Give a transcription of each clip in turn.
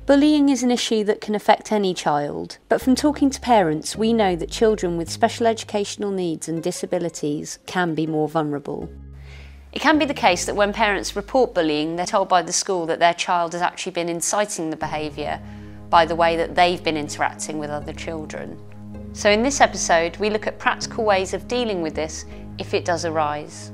Bullying is an issue that can affect any child, but from talking to parents, we know that children with special educational needs and disabilities can be more vulnerable. It can be the case that when parents report bullying, they're told by the school that their child has actually been inciting the behaviour by the way that they've been interacting with other children. So in this episode, we look at practical ways of dealing with this if it does arise.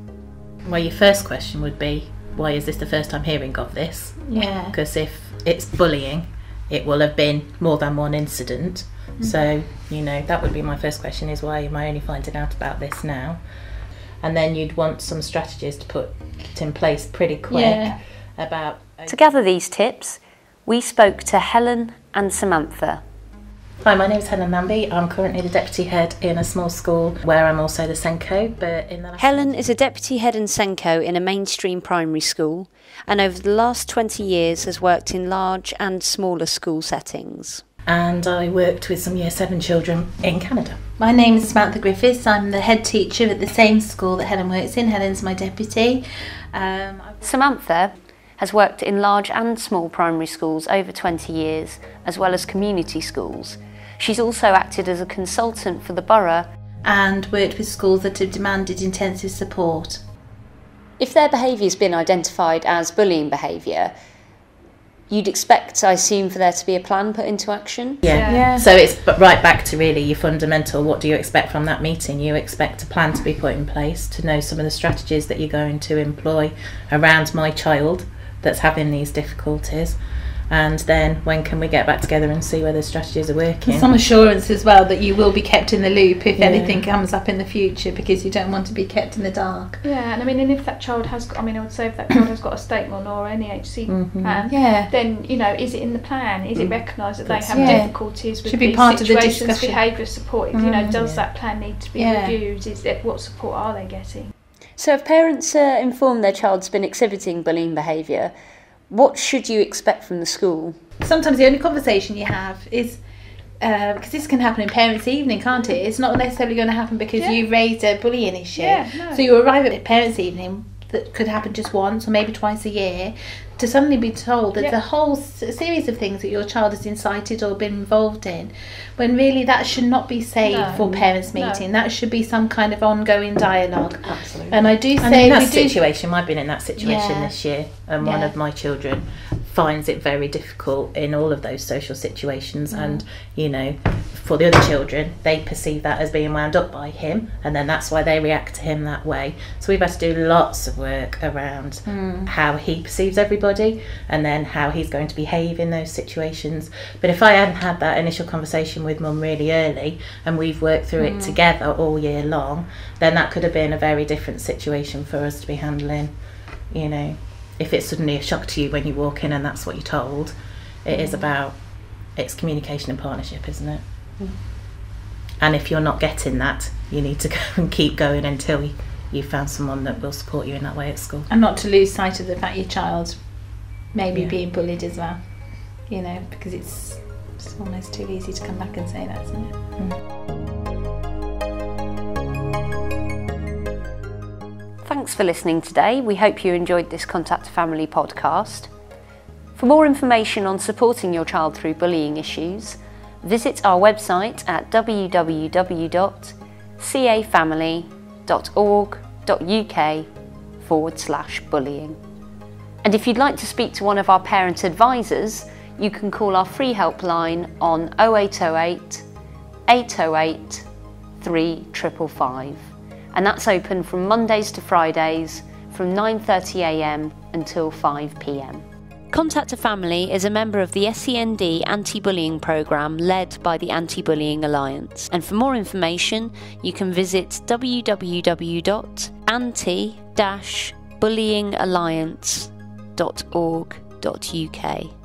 Well, your first question would be, why is this the first time hearing of this? Yeah. Because if it's bullying, it will have been more than one incident. So, that would be my first question, is why am I only finding out about this now? And then you'd want some strategies to put in place pretty quick about... To gather these tips, we spoke to Helen and Samantha. Hi, my name is Helen Namby. I'm currently the deputy head in a small school where I'm also the Senko. Helen is a deputy head and Senko in a mainstream primary school, and over the last 20 years has worked in large and smaller school settings. And I worked with some Year 7 children in Canada. My name is Samantha Griffiths. I'm the head teacher at the same school that Helen works in. Helen's my deputy. Samantha has worked in large and small primary schools over 20 years, as well as community schools. She's also acted as a consultant for the borough and worked with schools that have demanded intensive support. If their behaviour has been identified as bullying behaviour, you'd expect, I assume, for there to be a plan put into action? Yeah. So it's right back to really your fundamental, what do you expect from that meeting? You expect a plan to be put in place, to know some of the strategies that you're going to employ around my child that's having these difficulties. And then when can we get back together and see whether strategies are working? Some assurance as well that you will be kept in the loop if anything comes up in the future, because you don't want to be kept in the dark. Yeah, and if that child has got, I would say if that child has got a statement or an EHC plan, then, is it in the plan? Is it recognised that they have difficulties with these part situations, of the behaviour support? Does that plan need to be reviewed? What support are they getting? So if parents are informed their child's been exhibiting bullying behaviour, what should you expect from the school? Sometimes the only conversation you have is, because this can happen in parents' evening, can't it? It's not necessarily going to happen because you raised a bullying issue. So you arrive at parents' evening, that could happen just once or maybe twice a year, to suddenly be told that the whole series of things that your child has incited or been involved in, when really that should not be saved for parents' meeting. That should be some kind of ongoing dialogue. Absolutely. And I do say... And in that situation, I've been in that situation this year, and one of my children finds it very difficult in all of those social situations, and for the other children, they perceive that as being wound up by him, and then that's why they react to him that way. So we've had to do lots of work around how he perceives everybody, and then how he's going to behave in those situations. But if I hadn't had that initial conversation with mum really early, and we've worked through it together all year long, then that could have been a very different situation for us to be handling. If it's suddenly a shock to you when you walk in and that's what you're told, it's communication and partnership, isn't it? And if you're not getting that, you need to go and keep going until you've found someone that will support you in that way at school. And not to lose sight of the fact your child may be being bullied as well, because it's almost too easy to come back and say that, isn't it? Thanks for listening today. We hope you enjoyed this Contact a Family podcast. For more information on supporting your child through bullying issues, visit our website at www.cafamily.org.uk/bullying. And if you'd like to speak to one of our parent advisors, you can call our free helpline on 0808 808 3555. And that's open from Mondays to Fridays from 9:30 a.m. until 5 p.m. Contact a Family is a member of the SEND anti-bullying programme led by the Anti-Bullying Alliance. And for more information, you can visit www.anti-bullyingalliance.org.uk.